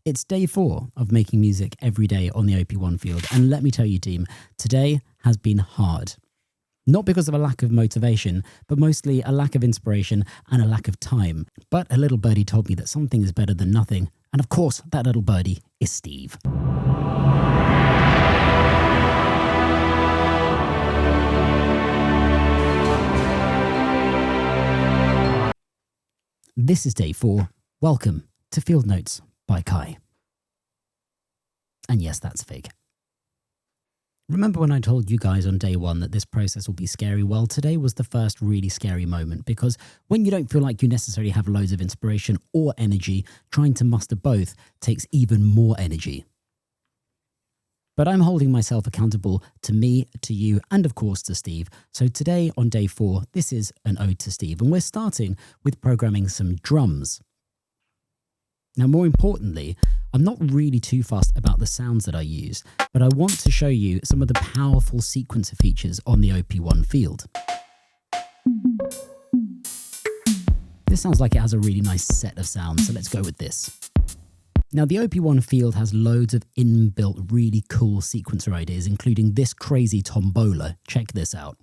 It's day 4 of making music every day on the OP-1 field, and let me tell you team, today has been hard. Not because of a lack of motivation, but mostly a lack of inspiration and a lack of time. But a little birdie told me that something is better than nothing, and of course that little birdie is Steve. This is day 4. Welcome to Field Notes by Kai. And yes, that's Fig. Remember when I told you guys on day 1 that this process will be scary? Well, today was the first really scary moment, because when you don't feel like you necessarily have loads of inspiration or energy, trying to muster both takes even more energy. But I'm holding myself accountable to me, to you, and of course to Steve. So today on day 4, this is an ode to Steve, and we're starting with programming some drums. Now, more importantly, I'm not really too fussed about the sounds that I use, but I want to show you some of the powerful sequencer features on the OP-1 field. This sounds like it has a really nice set of sounds, so let's go with this. Now, the OP-1 field has loads of inbuilt really cool sequencer ideas, including this crazy tombola. Check this out.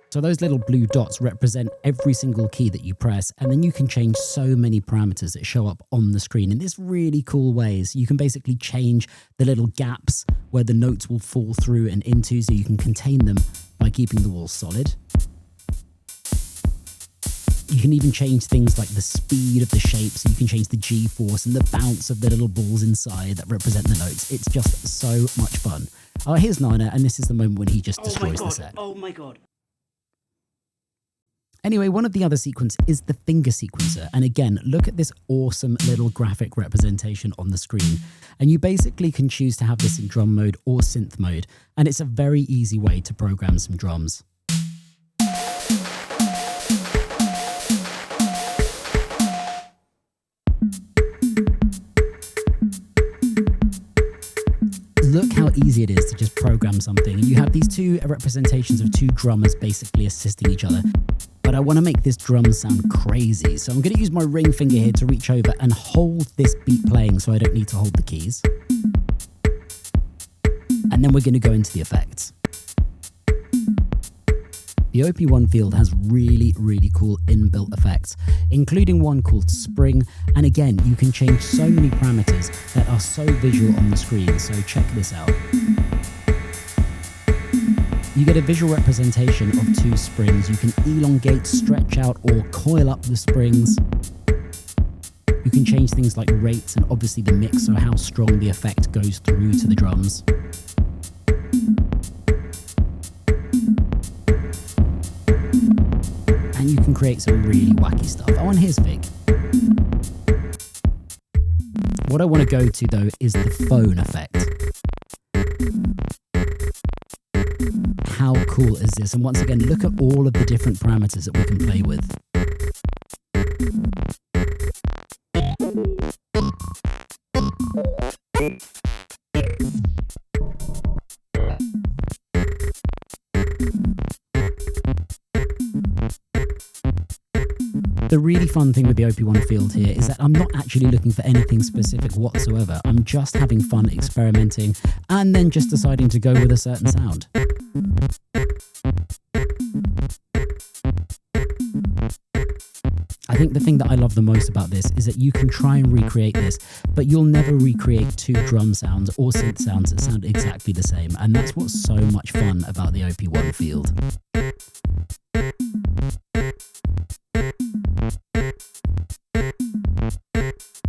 So those little blue dots represent every single key that you press, and then you can change so many parameters that show up on the screen in this really cool ways. You can basically change the little gaps where the notes will fall through and into, so you can contain them by keeping the walls solid. You can even change things like the speed of the shapes. So you can change the G-force and the bounce of the little balls inside that represent the notes. It's just so much fun. Here's Nana, and this is the moment when he just destroys the set. Oh my god. Anyway, one of the other sequences is the finger sequencer. And again, look at this awesome little graphic representation on the screen. And you basically can choose to have this in drum mode or synth mode. And it's a very easy way to program some drums. Look how easy it is to just program something. And you have these two representations of two drummers basically assisting each other. But I want to make this drum sound crazy, so I'm going to use my ring finger here to reach over and hold this beat playing so I don't need to hold the keys. And then we're going to go into the effects. The OP-1 field has really, really cool inbuilt effects, including one called Spring. And again, you can change so many parameters that are so visual on the screen, so check this out. You get a visual representation of 2 springs. You can elongate, stretch out, or coil up the springs. You can change things like rates and obviously the mix, so how strong the effect goes through to the drums. And you can create some really wacky stuff. Oh, and here's Fig. What I want to go to though is the phone effect. How cool is this? And once again, look at all of the different parameters that we can play with. The really fun thing with the OP-1 field here is that I'm not actually looking for anything specific whatsoever. I'm just having fun experimenting and then just deciding to go with a certain sound. I think the thing that I love the most about this is that you can try and recreate this, but you'll never recreate 2 drum sounds or synth sounds that sound exactly the same. And that's what's so much fun about the OP-1 field.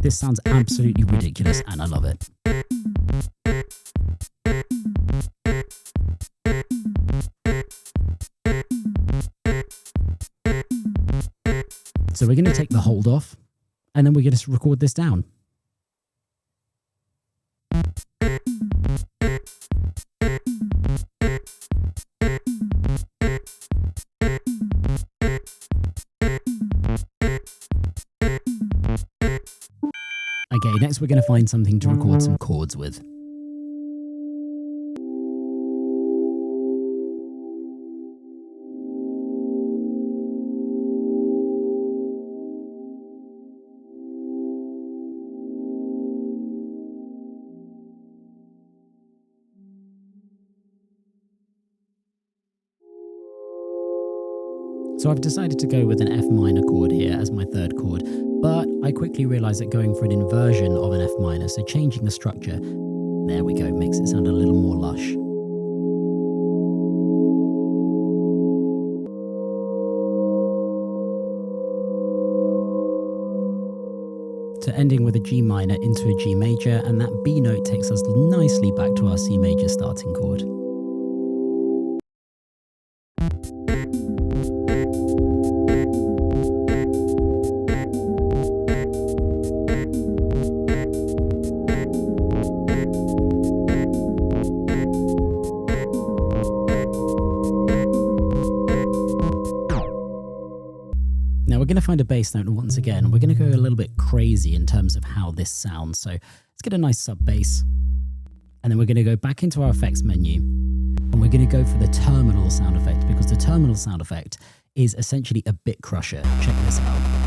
This sounds absolutely ridiculous and I love it. So we're going to take the hold off and then we're going to record this down. Okay, next we're going to find something to record some chords with. So I've decided to go with an F minor chord here as my third chord, but I quickly realized that going for an inversion of an F minor, so changing the structure, there we go, makes it sound a little more lush. So ending with a G minor into a G major, and that B note takes us nicely back to our C major starting chord. Now we're going to find a bass note, and once again, we're going to go a little bit crazy in terms of how this sounds. So let's get a nice sub bass, and then we're going to go back into our effects menu, and we're going to go for the terminal sound effect, because the terminal sound effect is essentially a bit crusher. Check this out.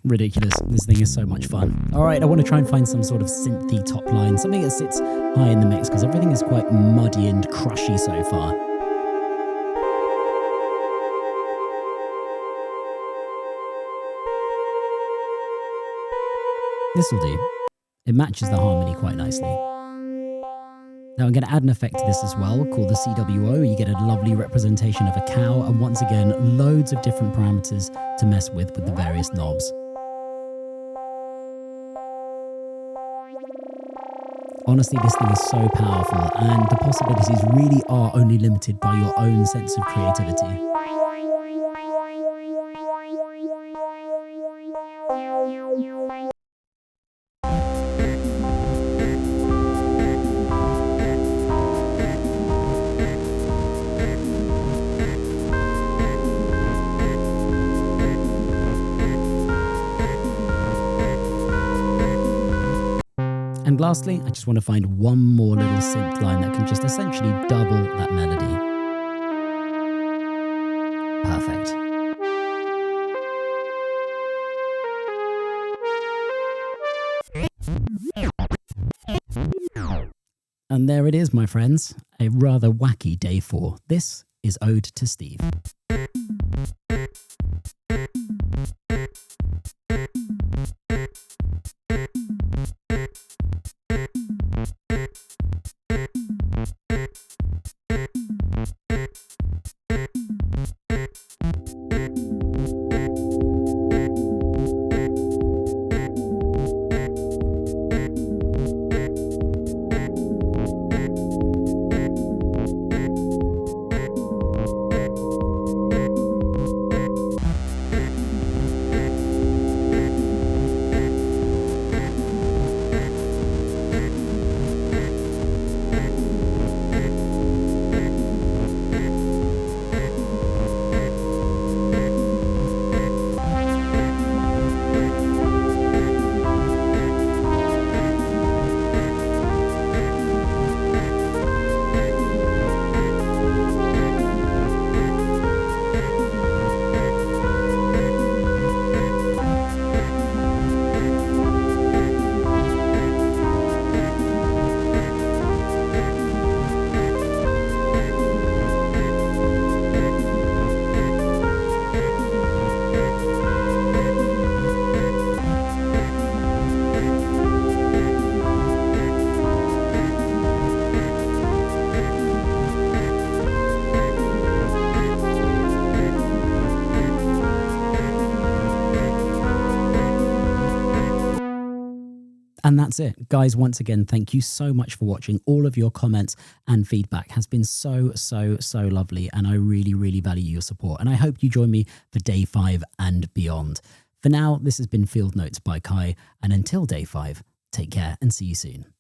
Ridiculous. This thing is so much fun. All right, I want to try and find some sort of synthy top line, something that sits high in the mix, because everything is quite muddy and crushy so far. This will do. It matches the harmony quite nicely. Now I'm going to add an effect to this as well, called the CWO. You get a lovely representation of a cow, and once again, loads of different parameters to mess with the various knobs. Honestly, this thing is so powerful, and the possibilities really are only limited by your own sense of creativity. And lastly, I just want to find one more little synth line that can just essentially double that melody. Perfect. And there it is, my friends. A rather wacky day 4. This is Ode to Steve. And that's it. Guys, once again, thank you so much for watching. All of your comments and feedback has been so lovely, and I really, really value your support. And I hope you join me for day 5 and beyond. For now, this has been Field Notes by Kai, and until day 5, take care and see you soon.